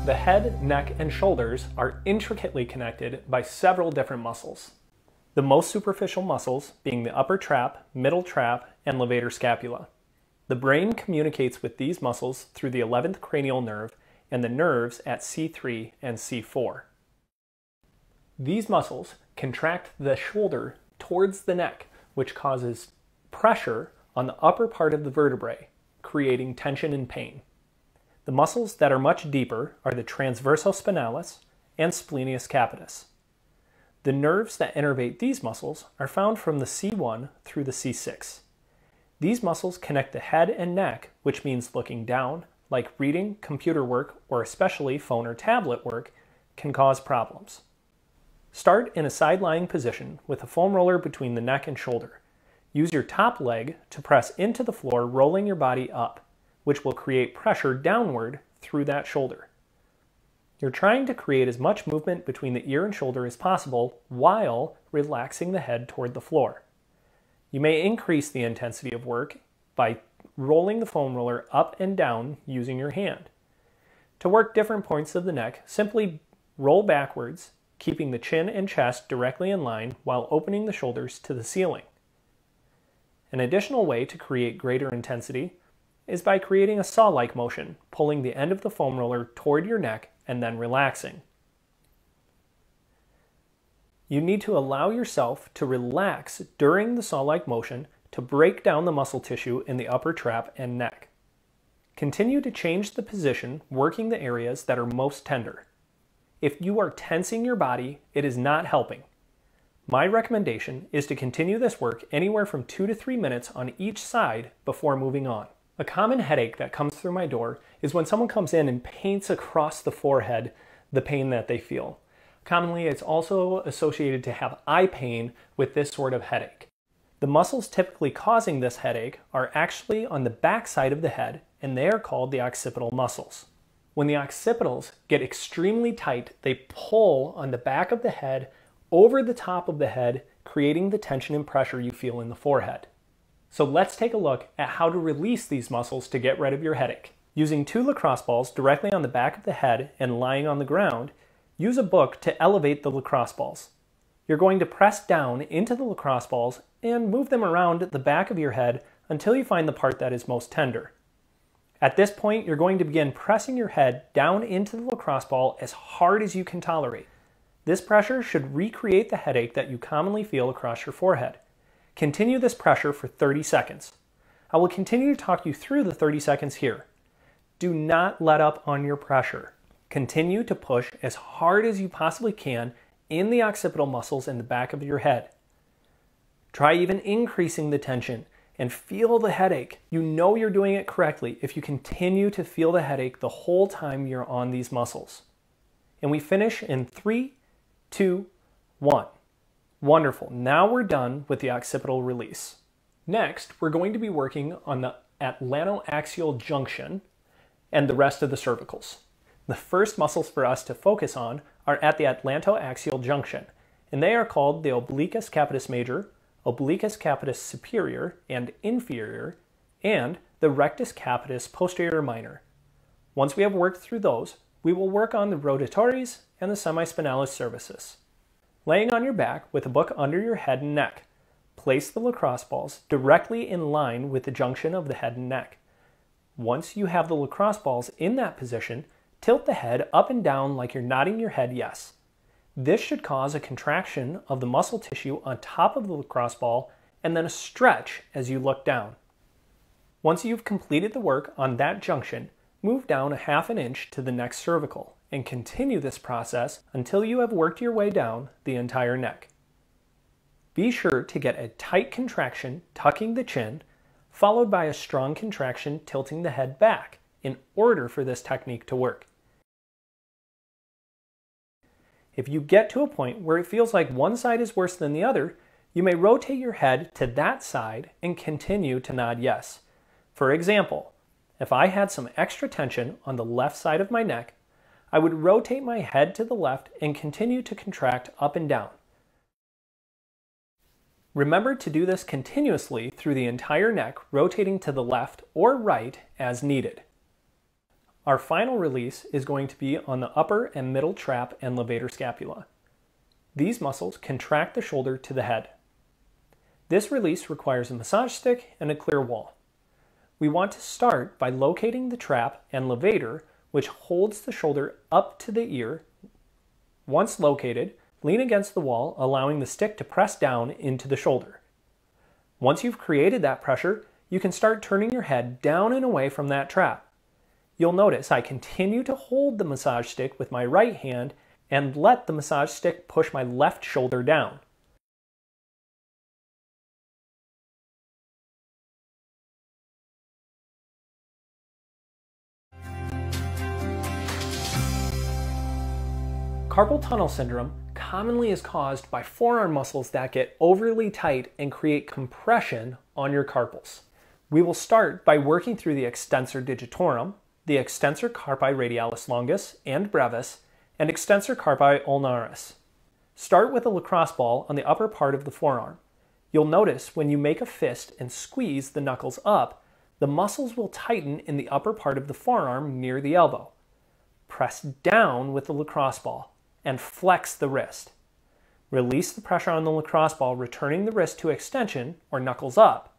The head, neck, and shoulders are intricately connected by several different muscles. The most superficial muscles being the upper trap, middle trap, and levator scapula. The brain communicates with these muscles through the 11th cranial nerve and the nerves at C3 and C4. These muscles contract the shoulder towards the neck, which causes pressure on the upper part of the vertebrae, creating tension and pain. The muscles that are much deeper are the transversospinalis and splenius capitis. The nerves that innervate these muscles are found from the C1 through the C6. These muscles connect the head and neck, which means looking down, like reading, computer work, or especially phone or tablet work, can cause problems. Start in a side-lying position with a foam roller between the neck and shoulder. Use your top leg to press into the floor, rolling your body up, which will create pressure downward through that shoulder. You're trying to create as much movement between the ear and shoulder as possible while relaxing the head toward the floor. You may increase the intensity of work by rolling the foam roller up and down using your hand. To work different points of the neck, simply roll backwards, keeping the chin and chest directly in line while opening the shoulders to the ceiling. An additional way to create greater intensity is by creating a saw-like motion, pulling the end of the foam roller toward your neck and then relaxing. You need to allow yourself to relax during the saw-like motion to break down the muscle tissue in the upper trap and neck. Continue to change the position, working the areas that are most tender. If you are tensing your body, it is not helping. My recommendation is to continue this work anywhere from 2 to 3 minutes on each side before moving on. A common headache that comes through my door is when someone comes in and paints across the forehead the pain that they feel. Commonly, it's also associated to have eye pain with this sort of headache. The muscles typically causing this headache are actually on the back side of the head, and they are called the occipital muscles. When the occipitals get extremely tight, they pull on the back of the head over the top of the head, creating the tension and pressure you feel in the forehead. So let's take a look at how to release these muscles to get rid of your headache. Using 2 lacrosse balls directly on the back of the head and lying on the ground, use a book to elevate the lacrosse balls. You're going to press down into the lacrosse balls and move them around the back of your head until you find the part that is most tender. At this point, you're going to begin pressing your head down into the lacrosse ball as hard as you can tolerate. This pressure should recreate the headache that you commonly feel across your forehead. Continue this pressure for 30 seconds. I will continue to talk you through the 30 seconds here. Do not let up on your pressure. Continue to push as hard as you possibly can in the occipital muscles in the back of your head. Try even increasing the tension and feel the headache. You know you're doing it correctly if you continue to feel the headache the whole time you're on these muscles. And we finish in 3, 2, 1. Wonderful. Now we're done with the occipital release. Next, we're going to be working on the atlantoaxial junction and the rest of the cervicals. The first muscles for us to focus on are at the atlantoaxial junction, and they are called the obliquus capitis major, obliquus capitis superior and inferior, and the rectus capitis posterior minor. Once we have worked through those, we will work on the rotatories and the semispinalis cervicis. Laying on your back with a book under your head and neck, place the lacrosse balls directly in line with the junction of the head and neck. Once you have the lacrosse balls in that position, tilt the head up and down like you're nodding your head yes. This should cause a contraction of the muscle tissue on top of the lacrosse ball and then a stretch as you look down. Once you've completed the work on that junction, move down 1/2 inch to the next cervical and continue this process until you have worked your way down the entire neck. Be sure to get a tight contraction tucking the chin, followed by a strong contraction tilting the head back in order for this technique to work. If you get to a point where it feels like one side is worse than the other, you may rotate your head to that side and continue to nod yes. For example, if I had some extra tension on the left side of my neck, I would rotate my head to the left and continue to contract up and down. Remember to do this continuously through the entire neck, rotating to the left or right as needed. Our final release is going to be on the upper and middle trap and levator scapula. These muscles contract the shoulder to the head. This release requires a massage stick and a clear wall. We want to start by locating the trap and levator, which holds the shoulder up to the ear. Once located, lean against the wall, allowing the stick to press down into the shoulder. Once you've created that pressure, you can start turning your head down and away from that trap. You'll notice I continue to hold the massage stick with my right hand and let the massage stick push my left shoulder down. Carpal tunnel syndrome commonly is caused by forearm muscles that get overly tight and create compression on your carpals. We will start by working through the extensor digitorum, the extensor carpi radialis longus and brevis, and extensor carpi ulnaris. Start with a lacrosse ball on the upper part of the forearm. You'll notice when you make a fist and squeeze the knuckles up, the muscles will tighten in the upper part of the forearm near the elbow. Press down with the lacrosse ball and flex the wrist. Release the pressure on the lacrosse ball, returning the wrist to extension or knuckles up.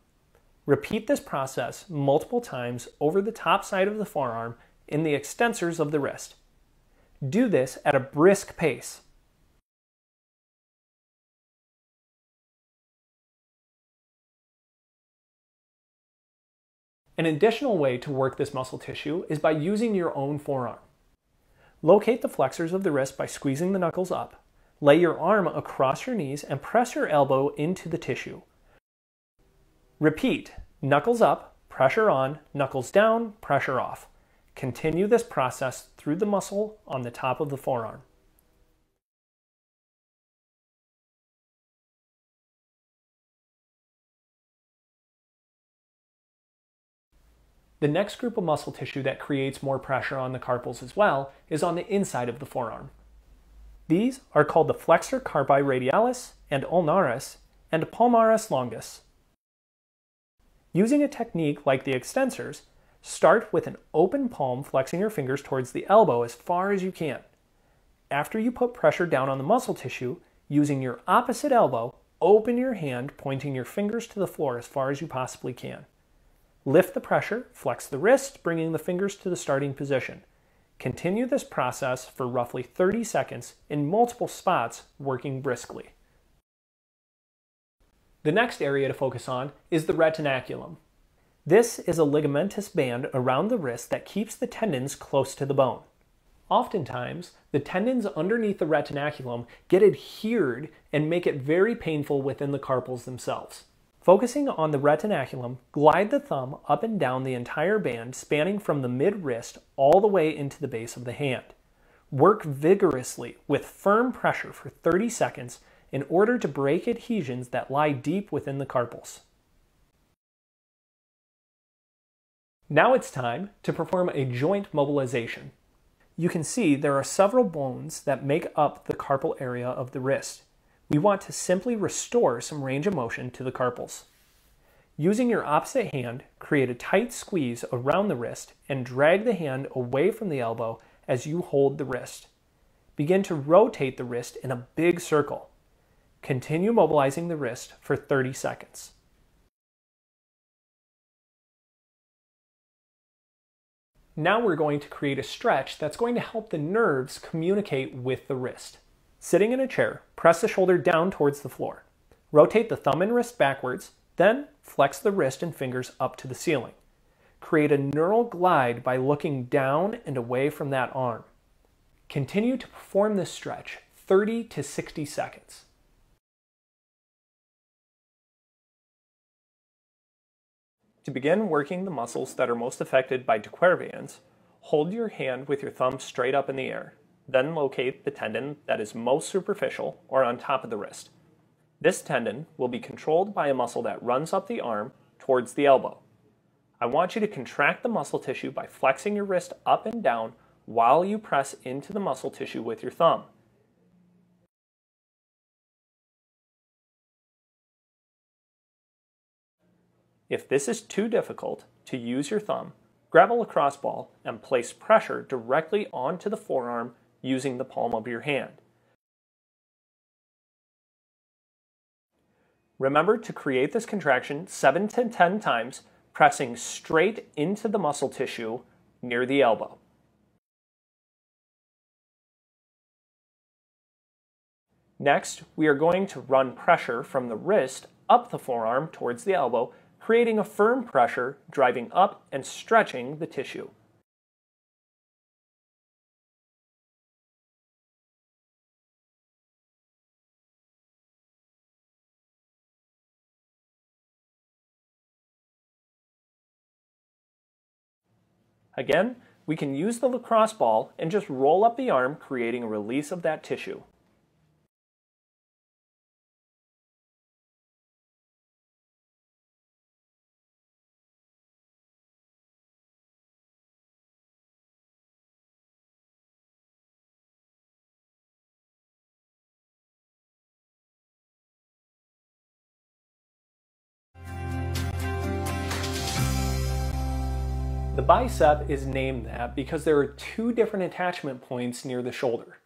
Repeat this process multiple times over the top side of the forearm in the extensors of the wrist. Do this at a brisk pace. An additional way to work this muscle tissue is by using your own forearm. Locate the flexors of the wrist by squeezing the knuckles up. Lay your arm across your knees and press your elbow into the tissue. Repeat, knuckles up, pressure on, knuckles down, pressure off. Continue this process through the muscle on the top of the forearm. The next group of muscle tissue that creates more pressure on the carpals as well is on the inside of the forearm. These are called the flexor carpi radialis and ulnaris and palmaris longus. Using a technique like the extensors, start with an open palm, flexing your fingers towards the elbow as far as you can. After you put pressure down on the muscle tissue, using your opposite elbow, open your hand, pointing your fingers to the floor as far as you possibly can. Lift the pressure, flex the wrist, bringing the fingers to the starting position. Continue this process for roughly 30 seconds in multiple spots, working briskly. The next area to focus on is the retinaculum. This is a ligamentous band around the wrist that keeps the tendons close to the bone. Oftentimes, the tendons underneath the retinaculum get adhered and make it very painful within the carpals themselves. Focusing on the retinaculum, glide the thumb up and down the entire band, spanning from the mid-wrist all the way into the base of the hand. Work vigorously with firm pressure for 30 seconds in order to break adhesions that lie deep within the carpals. Now it's time to perform a joint mobilization. You can see there are several bones that make up the carpal area of the wrist. We want to simply restore some range of motion to the carpals. Using your opposite hand, create a tight squeeze around the wrist and drag the hand away from the elbow as you hold the wrist. Begin to rotate the wrist in a big circle. Continue mobilizing the wrist for 30 seconds. Now we're going to create a stretch that's going to help the nerves communicate with the wrist. Sitting in a chair, press the shoulder down towards the floor. Rotate the thumb and wrist backwards, then flex the wrist and fingers up to the ceiling. Create a neural glide by looking down and away from that arm. Continue to perform this stretch 30 to 60 seconds. To begin working the muscles that are most affected by de Quervain's, hold your hand with your thumb straight up in the air. Then locate the tendon that is most superficial or on top of the wrist. This tendon will be controlled by a muscle that runs up the arm towards the elbow. I want you to contract the muscle tissue by flexing your wrist up and down while you press into the muscle tissue with your thumb. If this is too difficult to use your thumb, Grab a lacrosse ball and place pressure directly onto the forearm using the palm of your hand. Remember to create this contraction 7 to 10 times, pressing straight into the muscle tissue near the elbow. Next, we are going to run pressure from the wrist up the forearm towards the elbow, creating a firm pressure, driving up and stretching the tissue. Again, we can use the lacrosse ball and just roll up the arm, creating a release of that tissue. The bicep is named that because there are two different attachment points near the shoulder.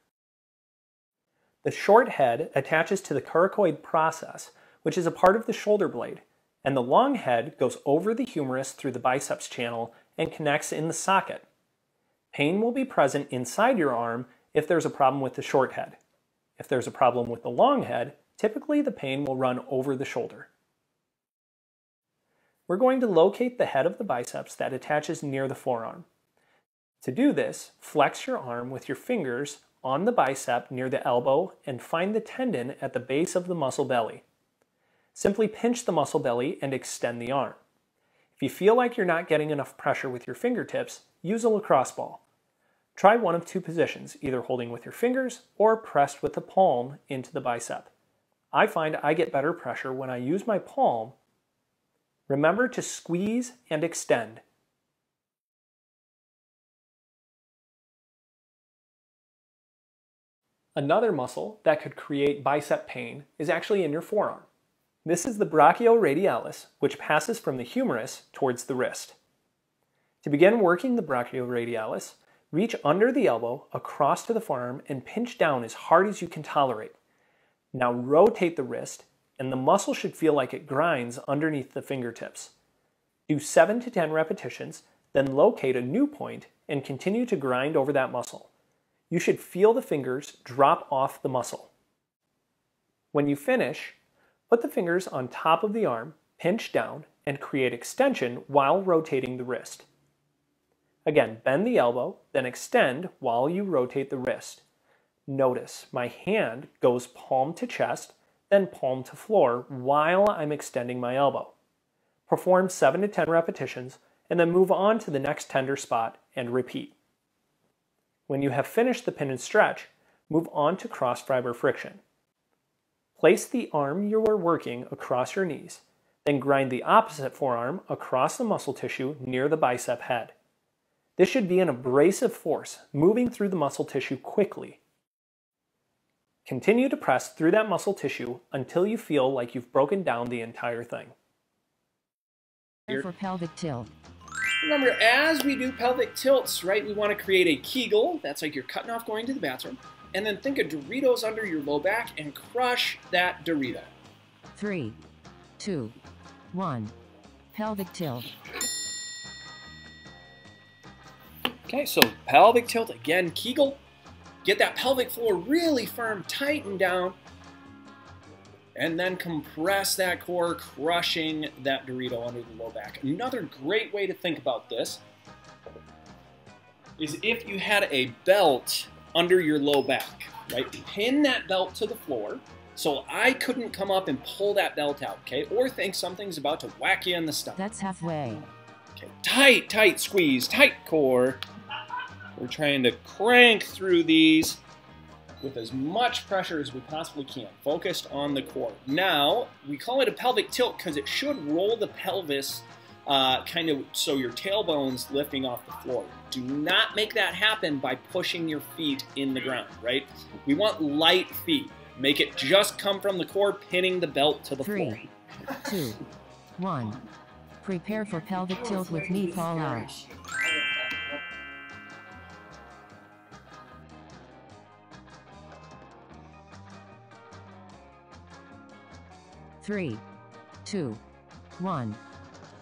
The short head attaches to the coracoid process, which is a part of the shoulder blade, and the long head goes over the humerus through the biceps channel and connects in the socket. Pain will be present inside your arm if there's a problem with the short head. If there's a problem with the long head, typically the pain will run over the shoulder. We're going to locate the head of the biceps that attaches near the forearm. To do this, flex your arm with your fingers on the bicep near the elbow and find the tendon at the base of the muscle belly. Simply pinch the muscle belly and extend the arm. If you feel like you're not getting enough pressure with your fingertips, use a lacrosse ball. Try one of two positions, either holding with your fingers or pressed with the palm into the bicep. I find I get better pressure when I use my palm. Remember to squeeze and extend. Another muscle that could create bicep pain is actually in your forearm. This is the brachioradialis, which passes from the humerus towards the wrist. To begin working the brachioradialis, reach under the elbow across to the forearm and pinch down as hard as you can tolerate. Now rotate the wrist, and the muscle should feel like it grinds underneath the fingertips. Do 7 to 10 repetitions, then locate a new point and continue to grind over that muscle. You should feel the fingers drop off the muscle. When you finish, put the fingers on top of the arm, pinch down, and create extension while rotating the wrist. Again, bend the elbow, then extend while you rotate the wrist. Notice my hand goes palm to chest, then palm to floor while I'm extending my elbow. Perform 7 to 10 repetitions and then move on to the next tender spot and repeat. When you have finished the pin and stretch, move on to cross fiber friction. Place the arm you are working across your knees, then grind the opposite forearm across the muscle tissue near the bicep head. This should be an abrasive force, moving through the muscle tissue quickly. Continue to press through that muscle tissue until you feel like you've broken down the entire thing. For pelvic tilt. Remember, as we do pelvic tilts, right, we want to create a Kegel. That's like you're cutting off going to the bathroom. And then think of Doritos under your low back and crush that Dorito. 3, 2, 1. Pelvic tilt. Okay, so pelvic tilt again, Kegel. Get that pelvic floor really firm, tighten down, and then compress that core, crushing that Dorito under the low back. Another great way to think about this is if you had a belt under your low back, right? Pin that belt to the floor so I couldn't come up and pull that belt out, okay? Or think something's about to whack you in the stomach. That's halfway. Okay, tight, tight squeeze, tight core. We're trying to crank through these with as much pressure as we possibly can, focused on the core. Now, we call it a pelvic tilt because it should roll the pelvis kind of so your tailbone's lifting off the floor. Do not make that happen by pushing your feet in the ground, right? We want light feet. Make it just come from the core, pinning the belt to the floor. 3, 2, 1. Prepare for pelvic tilt with knee fall out. 3, 2, 1.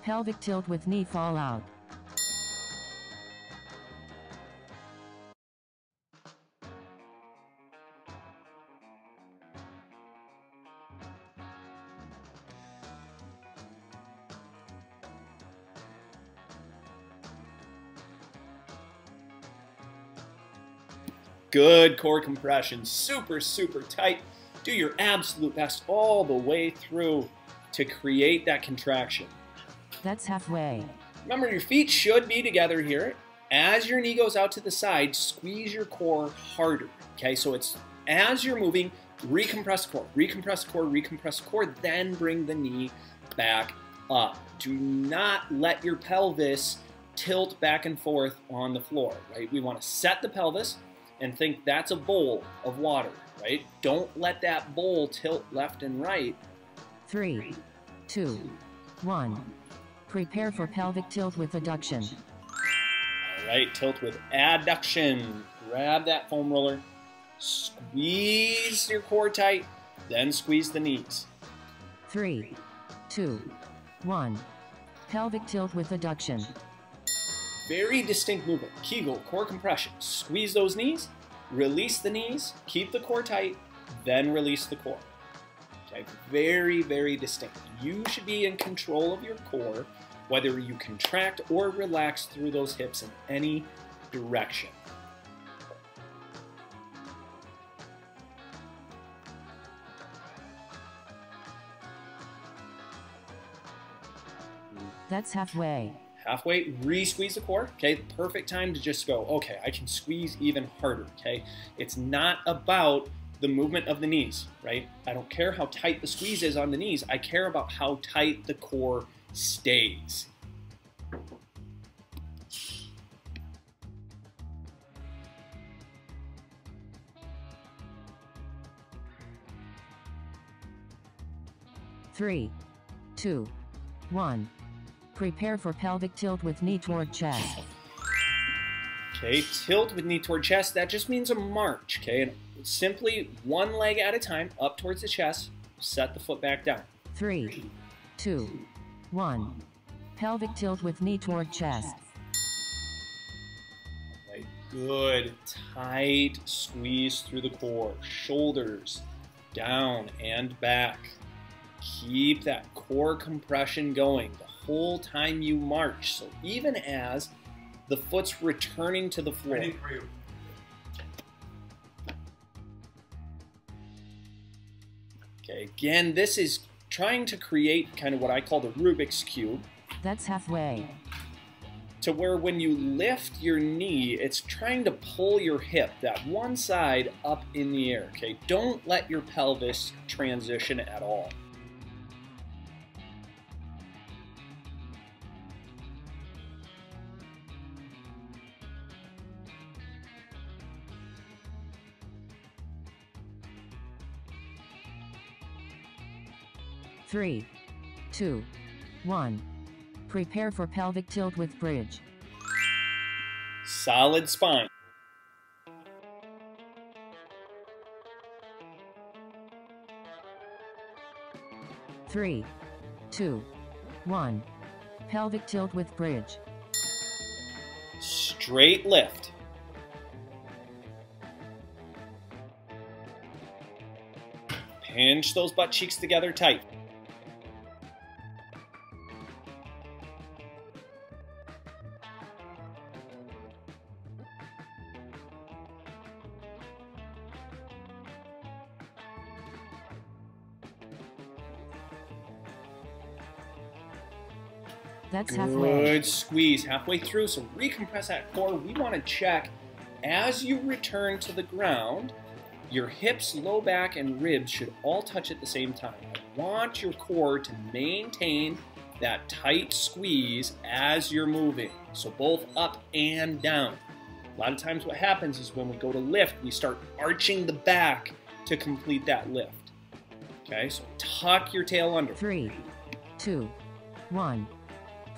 Pelvic tilt with knee fall out. Good core compression, super, super tight. Do your absolute best all the way through to create that contraction. That's halfway. Remember, your feet should be together here. As your knee goes out to the side, squeeze your core harder, okay? So it's as you're moving, recompress the core, recompress the core, recompress the core, then bring the knee back up. Do not let your pelvis tilt back and forth on the floor, right? We want to set the pelvis and think that's a bowl of water, right? Don't let that bowl tilt left and right. 3, 2, 1. Prepare for pelvic tilt with adduction. All right, tilt with adduction. Grab that foam roller, squeeze your core tight, then squeeze the knees. 3, 2, 1. Pelvic tilt with adduction. Very distinct movement. Kegel, core compression. Squeeze those knees, release the knees, keep the core tight, then release the core. Okay, very, very distinct. You should be in control of your core, whether you contract or relax through those hips in any direction. That's halfway. Halfway, re-squeeze the core, okay? Perfect time to just go, okay, I can squeeze even harder, okay? It's not about the movement of the knees, right? I don't care how tight the squeeze is on the knees. I care about how tight the core stays. Three, 2, 1. Prepare for pelvic tilt with knee toward chest. Okay, tilt with knee toward chest, that just means a march, okay? And simply one leg at a time, up towards the chest, set the foot back down. 3, 2, 1. Pelvic tilt with knee toward chest. Right, good, tight squeeze through the core, shoulders down and back. Keep that core compression going the whole time you march. So even as the foot's returning to the floor. Ready for you. Okay, again, this is trying to create kind of what I call the Rubik's Cube, That's halfway. to where when you lift your knee, it's trying to pull your hip, that one side, up in the air, okay? Don't let your pelvis transition at all. Three, 2, 1. Prepare for pelvic tilt with bridge. Solid spine. Three, 2, 1. Pelvic tilt with bridge. Straight lift. Pinch those butt cheeks together tight. That's halfway. Good squeeze halfway through, so recompress that core. We want to check as you return to the ground, your hips, low back, and ribs should all touch at the same time. I want your core to maintain that tight squeeze as you're moving, so both up and down. A lot of times what happens is when we go to lift, we start arching the back to complete that lift. Okay, so tuck your tail under. 3, 2, 1.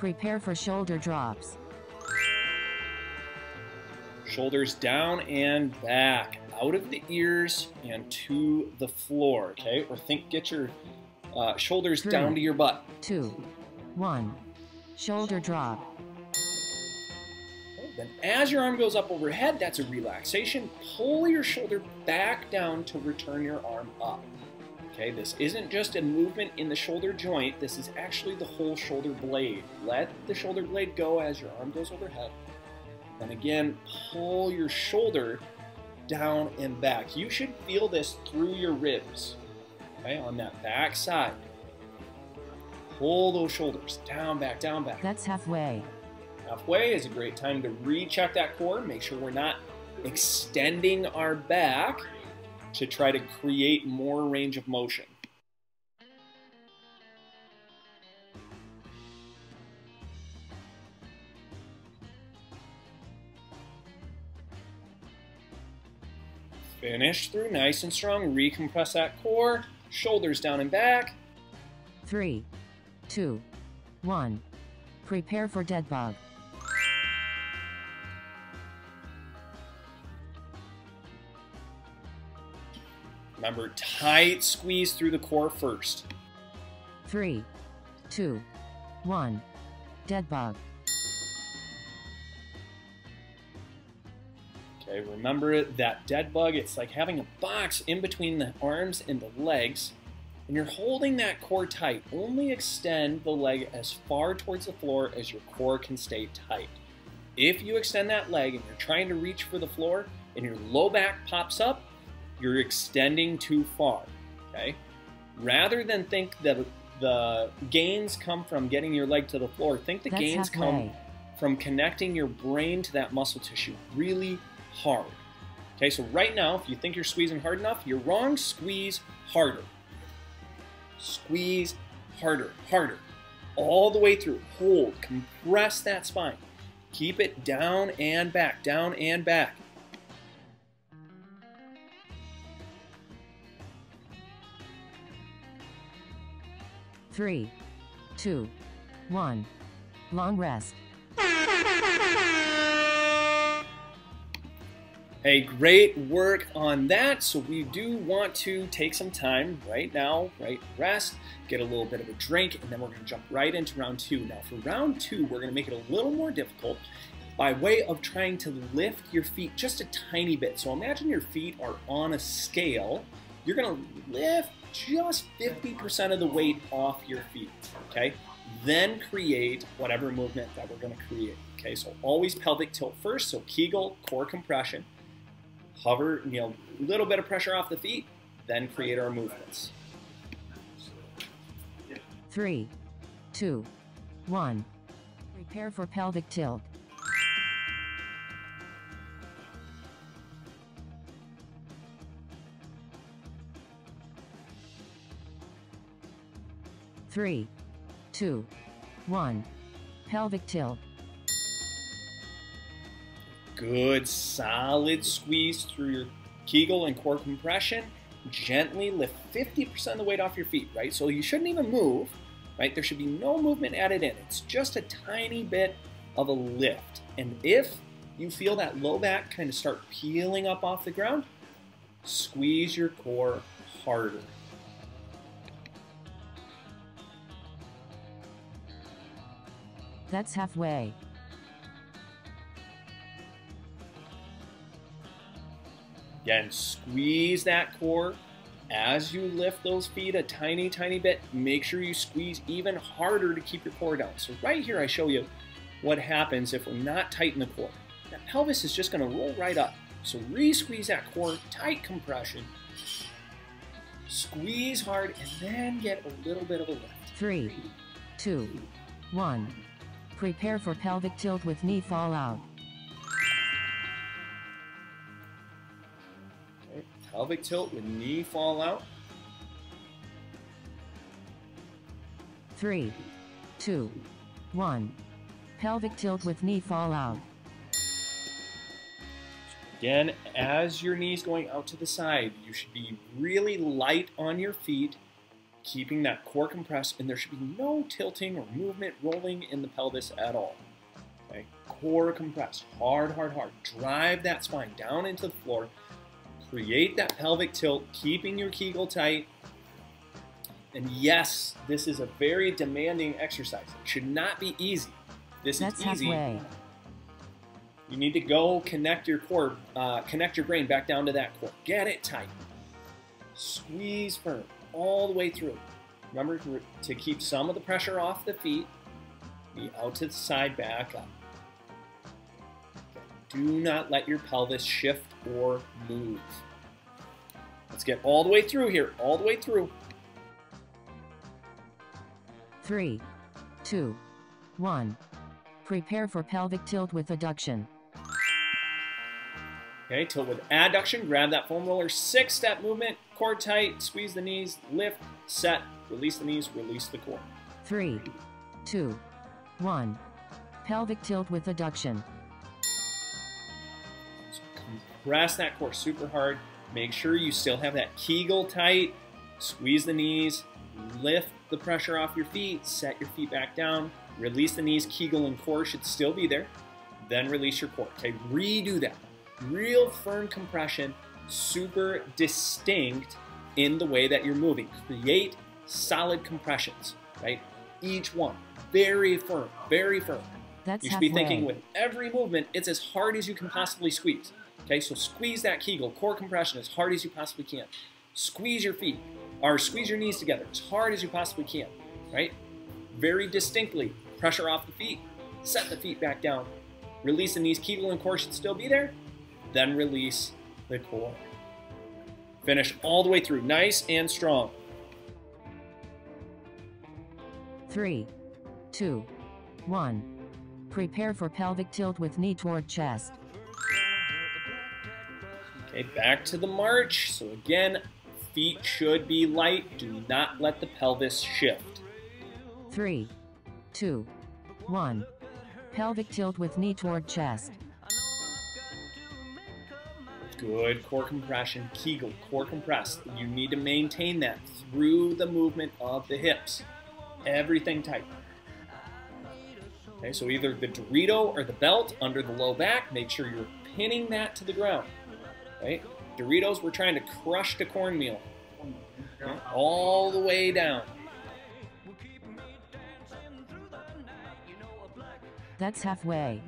Prepare for shoulder drops. Shoulders down and back, out of the ears and to the floor, okay? Or get your shoulders 3, down to your butt. 2, 1. Shoulder drop. Okay, then as your arm goes up overhead, that's a relaxation. Pull your shoulder back down to return your arm up. Okay, this isn't just a movement in the shoulder joint, this is actually the whole shoulder blade. Let the shoulder blade go as your arm goes overhead. And again, pull your shoulder down and back. You should feel this through your ribs, okay, on that back side. Pull those shoulders down, back, down, back. That's halfway. Halfway is a great time to recheck that core. Make sure we're not extending our back to try to create more range of motion. Finish through nice and strong. Recompress that core. Shoulders down and back. 3, 2, 1. Prepare for dead bug. Remember, tight squeeze through the core first. 3, 2, 1. Dead bug. Okay, remember that dead bug, it's like having a box in between the arms and the legs, and you're holding that core tight. Only extend the leg as far towards the floor as your core can stay tight. If you extend that leg and you're trying to reach for the floor and your low back pops up, you're extending too far, okay? Rather than think that the gains come from getting your leg to the floor, think the gains come from connecting your brain to that muscle tissue really hard. Okay, so right now, if you think you're squeezing hard enough, you're wrong. Squeeze harder. Squeeze harder, harder. All the way through. Hold, compress that spine. Keep it down and back, down and back. Three, 2, 1. Long rest. Hey, great work on that. So we do want to take some time right now, right? Rest, get a little bit of a drink, and then we're gonna jump right into round 2. Now for round 2, we're gonna make it a little more difficult by way of trying to lift your feet just a tiny bit. So imagine your feet are on a scale. You're gonna lift just 50% of the weight off your feet, okay? Then create whatever movement that we're gonna create, okay? So always pelvic tilt first, so Kegel, core compression. Hover, a little bit of pressure off the feet, then create our movements. 3, 2, 1. Prepare for pelvic tilt. Three, 2, 1. Pelvic tilt. Good, solid squeeze through your Kegel and core compression. Gently lift 50% of the weight off your feet, right? So you shouldn't even move, right? There should be no movement added in. It's just a tiny bit of a lift. And if you feel that low back kind of start peeling up off the ground, squeeze your core harder. That's halfway. Again, squeeze that core. As you lift those feet a tiny, tiny bit, make sure you squeeze even harder to keep your core down. So right here I show you what happens if we're not tight in the core. That pelvis is just gonna roll right up. So re-squeeze that core, tight compression. Squeeze hard and then get a little bit of a lift. 3, 2, 1. Prepare for pelvic tilt with knee fall out. Okay. Pelvic tilt with knee fall out. 3, 2, 1. Pelvic tilt with knee fall out. Again, as your knee's going out to the side, you should be really light on your feet. keeping that core compressed, and there should be no tilting or movement, rolling in the pelvis at all. Okay? Core compressed, hard, hard, hard. Drive that spine down into the floor. Create that pelvic tilt, keeping your Kegel tight. And yes, this is a very demanding exercise. It should not be easy. This is easy. Halfway. You need to go connect your core, connect your brain back down to that core. Get it tight. Squeeze firm all the way through. Remember to keep some of the pressure off the feet. Be out to the side, back up. Okay. Do not let your pelvis shift or move. Let's get all the way through here, all the way through. 3, 2, 1. Prepare for pelvic tilt with adduction. Okay, tilt with adduction, grab that foam roller, 6-step movement, core tight, squeeze the knees, lift, set, release the knees, release the core. 3, 2, 1. Pelvic tilt with adduction. So compress that core super hard. Make sure you still have that Kegel tight. Squeeze the knees, lift the pressure off your feet, set your feet back down, release the knees, Kegel and core should still be there. Then release your core. Okay, redo that. Real firm compression, super distinct in the way that you're moving. Create solid compressions, right? Each one, very firm, very firm. That's you should be thinking with every movement, it's as hard as you can possibly squeeze. Okay, so squeeze that Kegel, core compression as hard as you possibly can. Squeeze your feet, or squeeze your knees together as hard as you possibly can, right? Very distinctly, pressure off the feet, set the feet back down, release the knees, Kegel and core should still be there, then release the core. Finish all the way through, nice and strong. 3, 2, 1. Prepare for pelvic tilt with knee toward chest. Okay, back to the march. So again, feet should be light. Do not let the pelvis shift. 3, 2, 1. Pelvic tilt with knee toward chest. Good core compression, Kegel, core compressed. You need to maintain that through the movement of the hips. Everything tight. Okay, so either the Dorito or the belt under the low back, make sure you're pinning that to the ground. Right? Doritos, we're trying to crush the cornmeal. Okay, all the way down. That's halfway.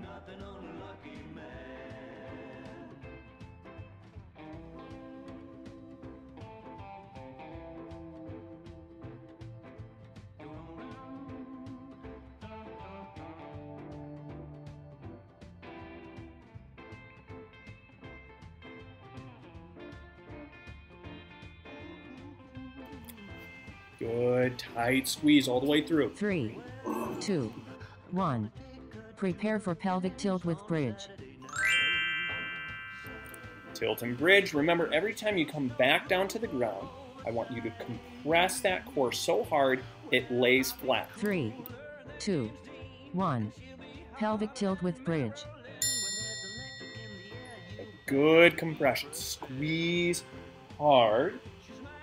Good, tight squeeze all the way through. 3, 2, 1. Prepare for pelvic tilt with bridge. Tilt and bridge. Remember, every time you come back down to the ground, I want you to compress that core so hard it lays flat. 3, 2, 1. Pelvic tilt with bridge. Good compression. Squeeze hard.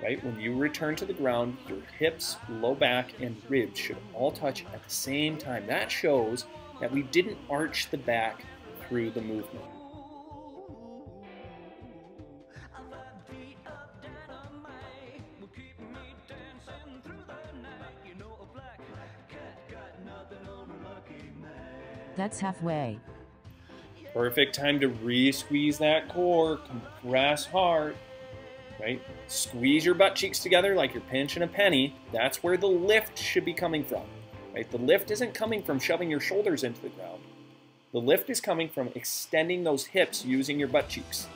Right? When you return to the ground, your hips, low back, and ribs should all touch at the same time. That shows that we didn't arch the back through the movement. That's halfway. Perfect time to re-squeeze that core. Compress hard. Right? Squeeze your butt cheeks together like you're pinching a penny. That's where the lift should be coming from. Right? The lift isn't coming from shoving your shoulders into the ground. The lift is coming from extending those hips using your butt cheeks.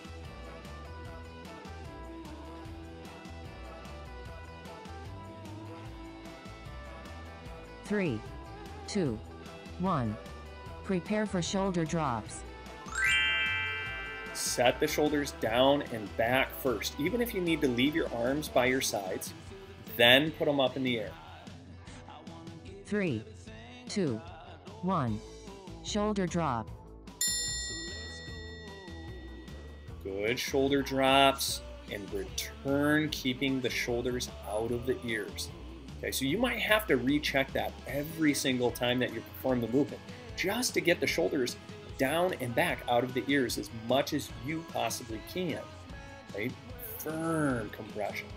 Three, 2, 1. Prepare for shoulder drops. Set the shoulders down and back first. Even if you need to leave your arms by your sides, then put them up in the air. 3, 2, 1. Shoulder drop. Good shoulder drops and return, keeping the shoulders out of the ears. Okay, so you might have to recheck that every single time that you perform the movement, just to get the shoulders down and back out of the ears as much as you possibly can. Right? Firm compression.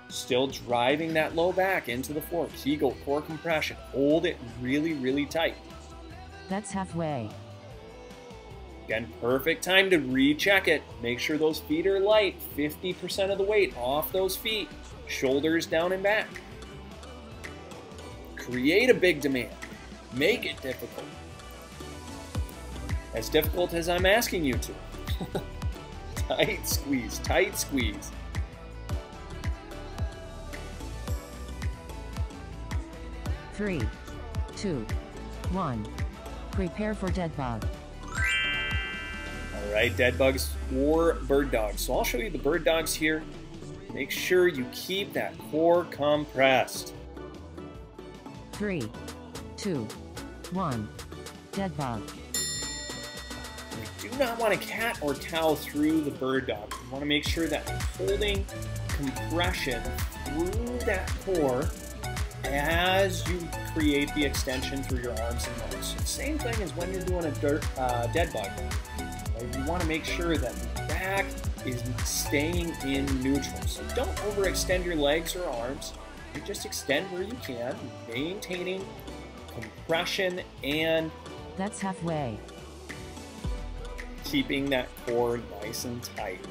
Still driving that low back into the floor. Kegel core compression. Hold it really, really tight. That's halfway. Again, perfect time to recheck it. Make sure those feet are light. 50% of the weight off those feet. Shoulders down and back. Create a big demand. Make it difficult. As difficult as I'm asking you to. Tight squeeze, tight squeeze. Three, two, one. Prepare for dead bug. All right, dead bugs or bird dogs. So I'll show you the bird dogs here. Make sure you keep that core compressed. 3, 2, 1. Dead bug. You do not want to cat or cow through the bird dog. You want to make sure that you're holding compression through that core as you create the extension through your arms and legs. So same thing as when you're doing a dead bug. You want to make sure that the back is staying in neutral. So don't overextend your legs or arms. You just extend where you can, maintaining compression and that's halfway. Keeping that core nice and tight.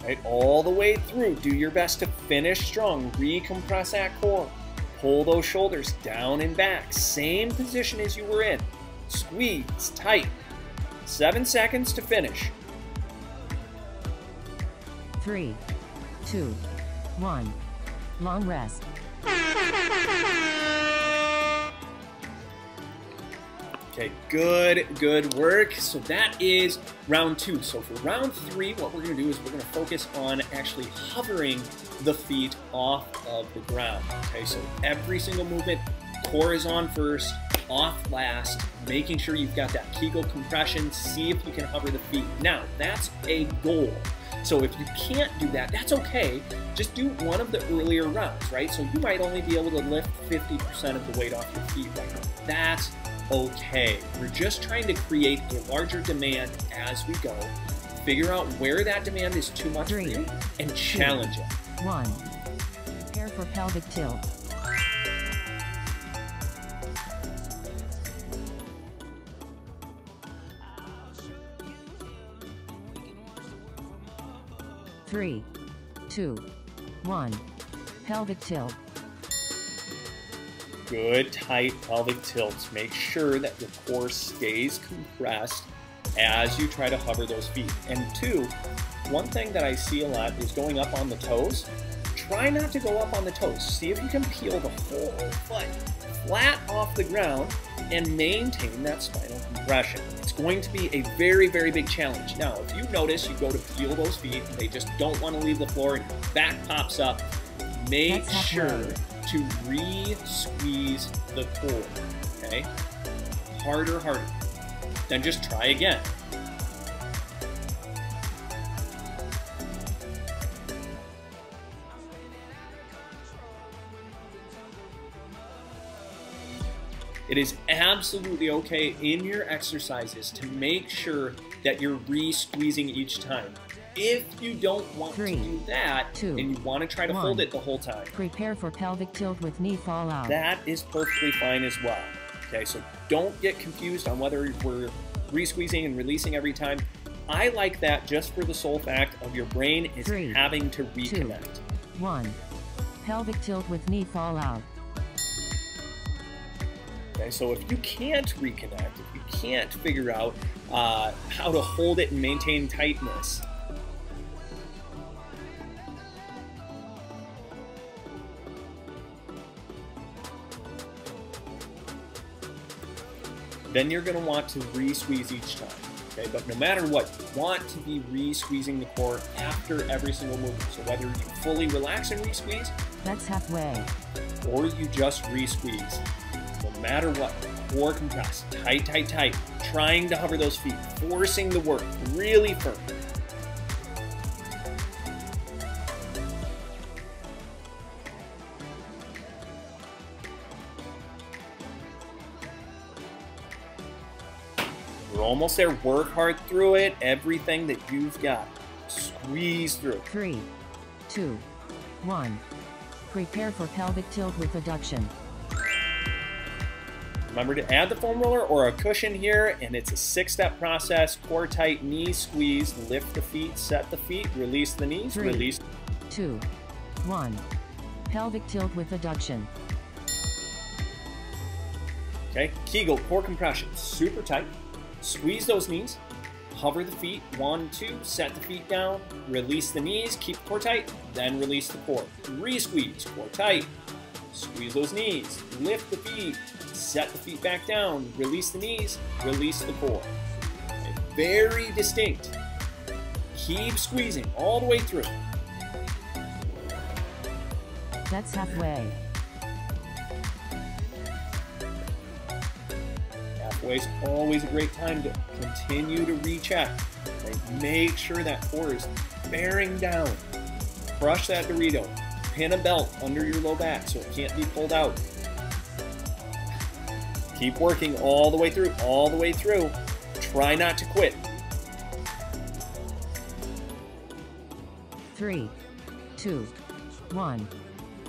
Right, all the way through. Do your best to finish strong. Recompress that core. Pull those shoulders down and back. Same position as you were in. Squeeze tight. 7 seconds to finish. 3, 2, 1. Long rest. Okay, good work. So that is round 2. So for round 3, what we're going to do is we're going to focus on actually hovering the feet off of the ground. Okay, so every single movement, core is on first, off last, making sure you've got that Kegel compression. See if you can hover the feet. Now, that's a goal. So if you can't do that, that's okay. Just do one of the earlier rounds, right? So you might only be able to lift 50% of the weight off your feet right now. That's okay. We're just trying to create a larger demand as we go. Figure out where that demand is too much for you and challenge it. 1. Prepare for pelvic tilt. Three, 2, 1. Pelvic tilt. Good tight pelvic tilts. Make sure that your core stays compressed as you try to hover those feet. And 2, one thing that I see a lot is going up on the toes. Try not to go up on the toes. See if you can peel the whole foot flat off the ground and maintain that spinal compression. It's going to be a very, very big challenge. Now, if you notice you go to peel those feet and they just don't want to leave the floor and your back pops up, make sure to re-squeeze the core, okay? Harder. Then just try again. It is absolutely okay in your exercises to make sure that you're re-squeezing each time. If you don't want to do that, 2, and you want to try to hold it the whole time, prepare for pelvic tilt with knee fall out. That is perfectly fine as well. Okay, so don't get confused on whether we're re-squeezing and releasing every time. I like that just for the sole fact of your brain is having to reconnect. 2, 1. Pelvic tilt with knee fall out. Okay, so if you can't reconnect, if you can't figure out how to hold it and maintain tightness, then you're going to want to re-squeeze each time. Okay, but no matter what, you want to be re-squeezing the core after every single movement. So whether you fully relax and re-squeeze, that's halfway, or you just re-squeeze. No matter what, core compressed, tight, trying to hover those feet, forcing the work really firm. almost there. Work hard through it. Everything that you've got. Squeeze through. 3, 2, 1. Prepare for pelvic tilt with adduction. Remember to add the foam roller or a cushion here, and it's a 6-step process. Core tight, knees squeeze, lift the feet, set the feet, release the knees, 3, release. 2, 1. Pelvic tilt with adduction. Okay, Kegel, core compression, super tight. Squeeze those knees, hover the feet, 1, 2, set the feet down, release the knees, keep the core tight, then release the core. Re-squeeze, core tight, squeeze those knees, lift the feet, set the feet back down, release the knees, release the core. Okay, very distinct. Keep squeezing all the way through. That's halfway. Halfway is always a great time to continue to recheck. Okay? Make sure that core is bearing down. Crush that Dorito. Pin a belt under your low back so it can't be pulled out. Keep working all the way through, all the way through. Try not to quit. 3, 2, 1.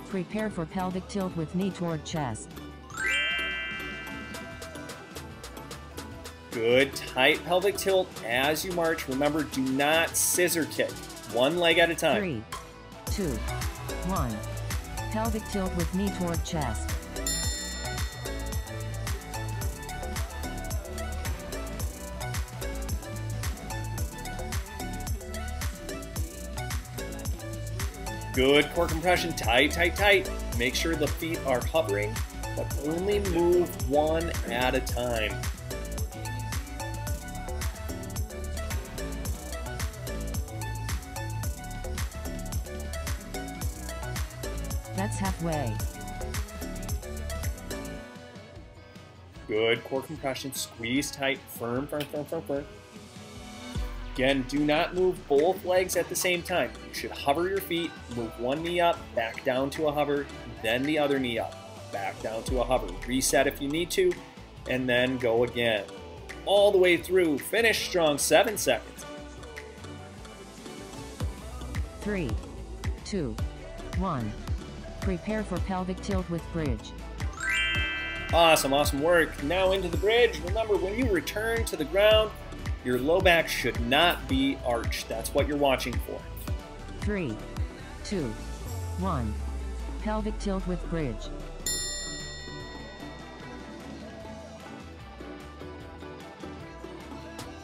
Prepare for pelvic tilt with knee toward chest. Good, tight pelvic tilt as you march. Remember, do not scissor kick. One leg at a time. 3, 2, 1. Pelvic tilt with knee toward chest. Good core compression, tight, tight, tight. Make sure the feet are hovering, but only move one at a time. That's halfway. Good core compression, squeeze tight, firm, firm, firm, firm, firm. Again, do not move both legs at the same time. You should hover your feet, move one knee up, back down to a hover, then the other knee up, back down to a hover. Reset if you need to, and then go again. All the way through. Finish strong, 7 seconds. 3, 2, 1. Prepare for pelvic tilt with bridge. Awesome, awesome work. Now into the bridge. Remember, when you return to the ground, your low back should not be arched. That's what you're watching for. 3, 2, 1. Pelvic tilt with bridge.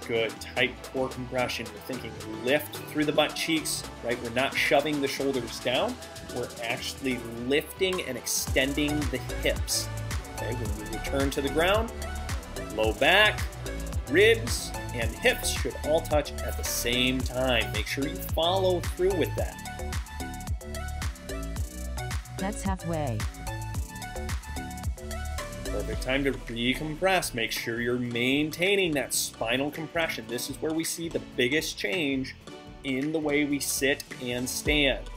Good, tight core compression. We're thinking lift through the butt cheeks, right? We're not shoving the shoulders down. We're actually lifting and extending the hips. Okay, when you return to the ground, low back, ribs, and hips should all touch at the same time. Make sure you follow through with that. That's halfway. Perfect time to recompress. Make sure you're maintaining that spinal compression. This is where we see the biggest change in the way we sit and stand.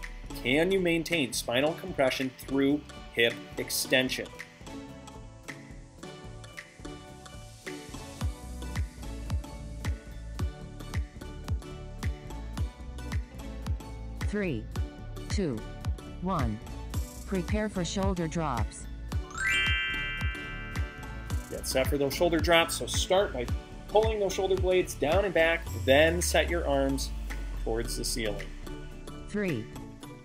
Can you maintain spinal compression through hip extension? Three, 2, 1. Prepare for shoulder drops. Get set for those shoulder drops. So start by pulling those shoulder blades down and back, then set your arms towards the ceiling. 3,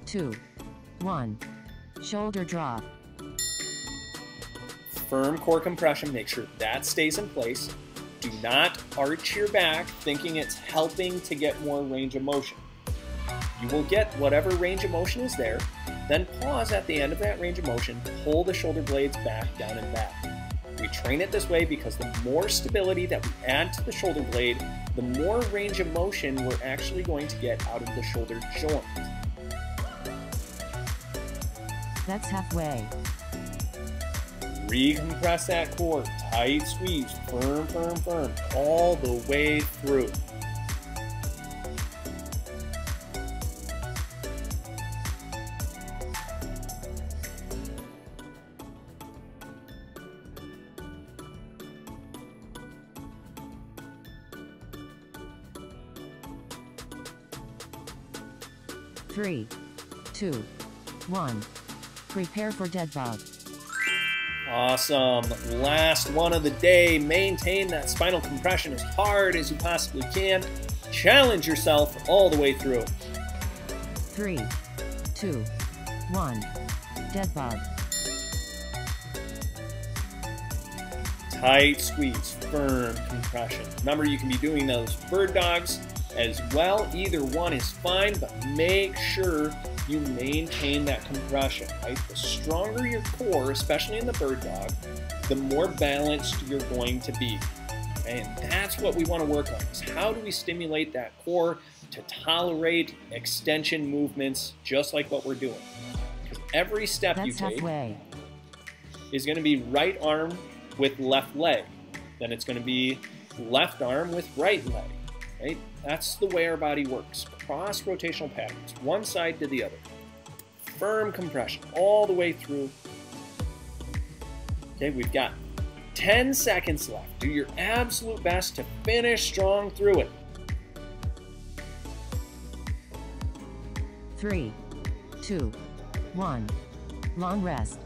2, 1. Shoulder drop. Firm core compression. Make sure that stays in place. Do not arch your back thinking it's helping to get more range of motion. You will get whatever range of motion is there, then pause at the end of that range of motion, pull the shoulder blades back, down, and back. We train it this way because the more stability that we add to the shoulder blade, the more range of motion we're actually going to get out of the shoulder joint. That's halfway. Recompress that core, tight squeeze, firm, firm, firm, all the way through. 3, 2, 1. Prepare for dead bug. Awesome. Last one of the day. Maintain that spinal compression as hard as you possibly can. Challenge yourself all the way through. 3, 2, 1. Dead bug. Tight squeeze, firm compression. Remember, you can be doing those bird dogs as well. Either one is fine, but make sure you maintain that compression, right? The stronger your core, especially in the bird dog, the more balanced you're going to be. And that's what we want to work on, is how do we stimulate that core to tolerate extension movements just like what we're doing. Because every step you take is going to be right arm with left leg. Then it's going to be left arm with right leg, right? That's the way our body works. Cross-rotational patterns, one side to the other. Firm compression all the way through. Okay, we've got 10 seconds left. Do your absolute best to finish strong through it. 3, 2, 1. Long rest.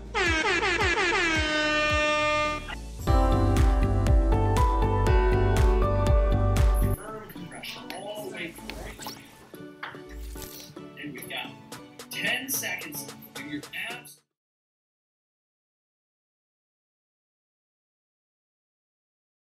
Firm compression all the way through. And we've got 10 seconds left. Do your